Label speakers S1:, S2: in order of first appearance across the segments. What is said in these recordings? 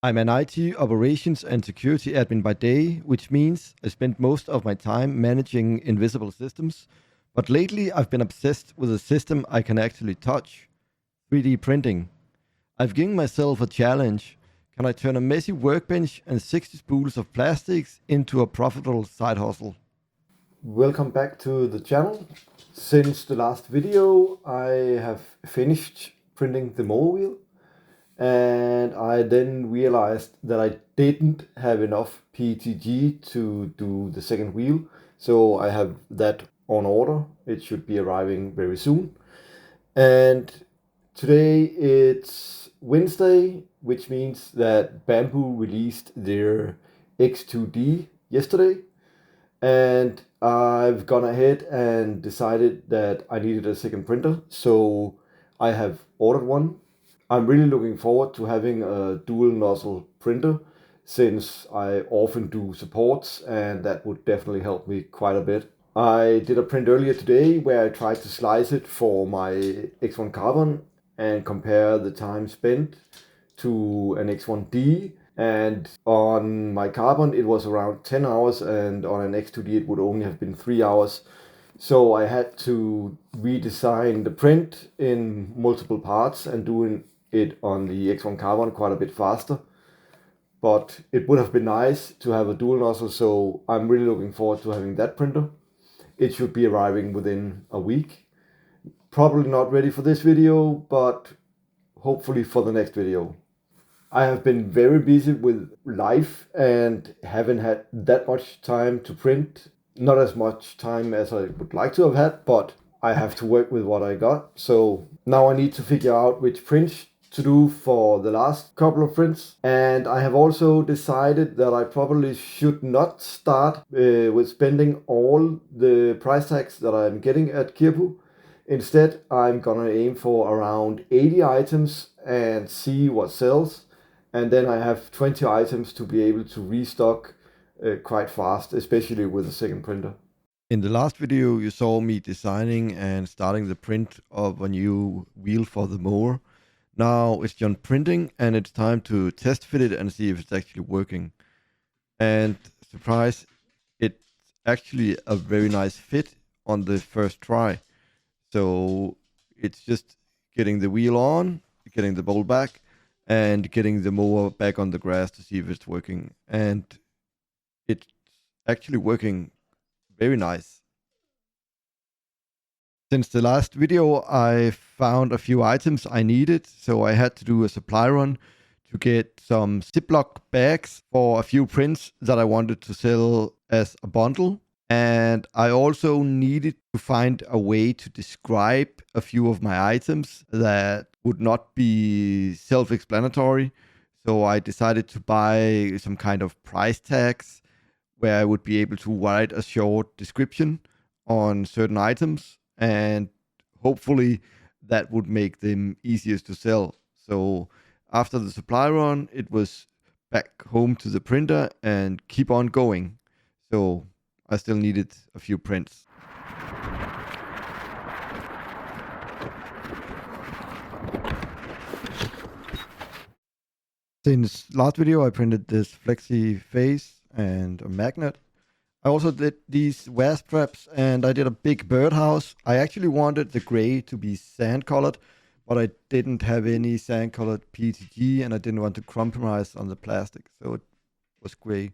S1: I'm an IT operations and security admin by day, which means I spend most of my time managing invisible systems. But lately, I've been obsessed with a system I can actually touch: 3D printing. I've given myself a challenge. Can I turn a messy workbench and 60 spools of plastics into a profitable side hustle? Welcome back to the channel. Since the last video, I have finished printing the mower wheel, and I then realized that I didn't have enough PETG to do the second wheel, so I have that on order. It should be arriving very soon. And today it's Wednesday, which means that Bamboo released their X2D yesterday, and I've gone ahead and decided that I needed a second printer, so I have ordered one. I'm really looking forward to having a dual nozzle printer, since I often do supports, and that would definitely help me quite a bit. I did a print earlier today where I tried to slice it for my X1 Carbon and compare the time spent to an X1D. And on my Carbon it was around 10 hours, and on an X2D it would only have been 3 hours. So I had to redesign the print in multiple parts and doing it on the X1 Carbon quite a bit faster. But it would have been nice to have a dual nozzle, so I'm really looking forward to having that printer. It should be arriving within a week. Probably not ready for this video, but hopefully for the next video. I have been very busy with life and haven't had that much time to print. Not as much time as I would like to have had, but I have to work with what I got. So now I need to figure out which prints to do for the last couple of prints. And I have also decided that I probably should not start with spending all the price tags that I'm getting at Kirppu. Instead, I'm gonna aim for around 80 items and see what sells. And then I have 20 items to be able to restock quite fast, especially with a second printer. In the last video, you saw me designing and starting the print of a new wheel for the mower. Now it's done printing, and it's time to test fit it and see if it's actually working. And surprise, it's actually a very nice fit on the first try. So it's just getting the wheel on, getting the bolt back, and getting the mower back on the grass to see if it's working. And it's actually working very nice. Since the last video, I found a few items I needed, so I had to do a supply run to get some Ziploc bags for a few prints that I wanted to sell as a bundle. And I also needed to find a way to describe a few of my items that would not be self-explanatory. So I decided to buy some kind of price tags where I would be able to write a short description on certain items, and hopefully that would make them easiest to sell. So after the supply run, it was back home to the printer and keep on going. So I still needed a few prints. Since last video, I printed this flexi face and a magnet. I also did these wasp traps, and I did a big birdhouse. I actually wanted the gray to be sand colored, but I didn't have any sand colored PETG, and I didn't want to compromise on the plastic, so it was gray.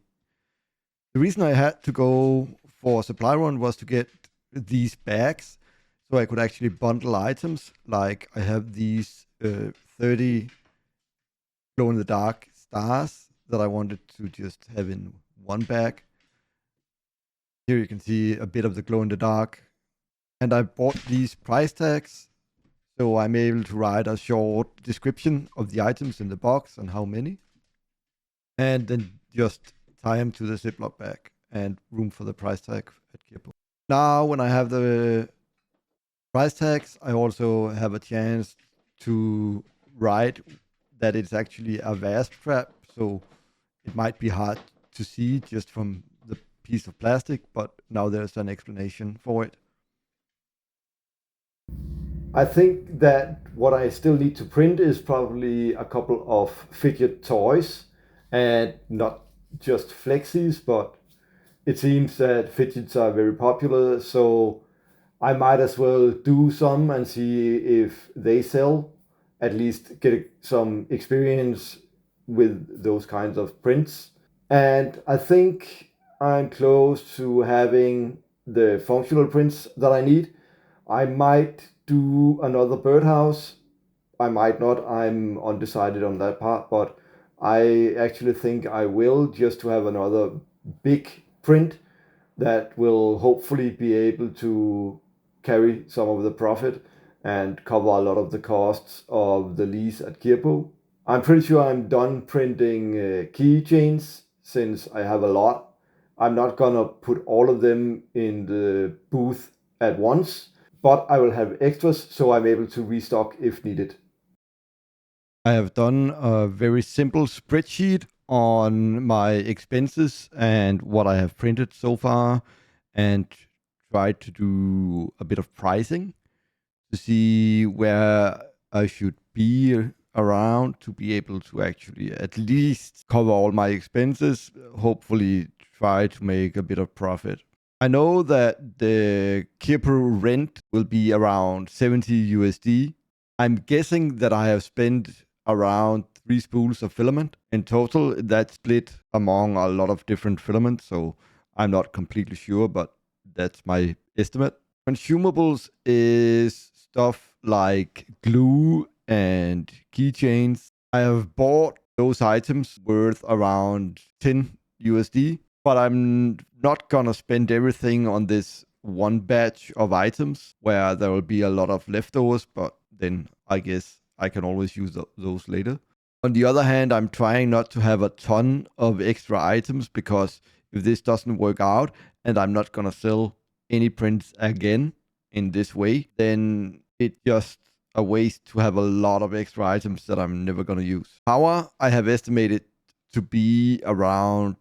S1: The reason I had to go for a supply run was to get these bags so I could actually bundle items. Like I have these 30 glow in the dark stars that I wanted to just have in one bag. Here you can see a bit of the glow in the dark. And I bought these price tags, so I'm able to write a short description of the items in the box and how many. And then just tie them to the Ziploc bag and room for the price tag at Kirppu. Now, when I have the price tags, I also have a chance to write that it's actually a wasp trap. So it might be hard to see just from the piece of plastic, but now there's an explanation for it. I think that what I still need to print is probably a couple of fidget toys. and not just flexies, but it seems that fidgets are very popular, so I might as well do some and see if they sell, at least get some experience with those kinds of prints. And I think I'm close to having the functional prints that I need. I might do another birdhouse. I might not. I'm undecided on that part, but I actually think I will, just to have another big print that will hopefully be able to carry some of the profit and cover a lot of the costs of the lease at Kirppu. I'm pretty sure I'm done printing keychains since I have a lot. I'm not gonna put all of them in the booth at once, but I will have extras so I'm able to restock if needed. I have done a very simple spreadsheet on my expenses and what I have printed so far, and tried to do a bit of pricing to see where I should be around to be able to actually at least cover all my expenses, hopefully try to make a bit of profit. I know that the Kirppu rent will be around 70 USD. I'm guessing that I have spent around 3 spools of filament. In total, that's split among a lot of different filaments, so I'm not completely sure, but that's my estimate. Consumables is stuff like glue and keychains. I have bought those items worth around 10 USD, but I'm not gonna spend everything on this one batch of items where there will be a lot of leftovers, but then I guess I can always use those later. On the other hand, I'm trying not to have a ton of extra items, because if this doesn't work out and I'm not gonna sell any prints again in this way, then it's just a waste to have a lot of extra items that I'm never gonna use. Power, I have estimated to be around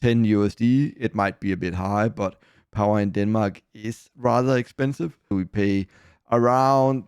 S1: 10 USD. It might be a bit high, but power in Denmark is rather expensive. We pay around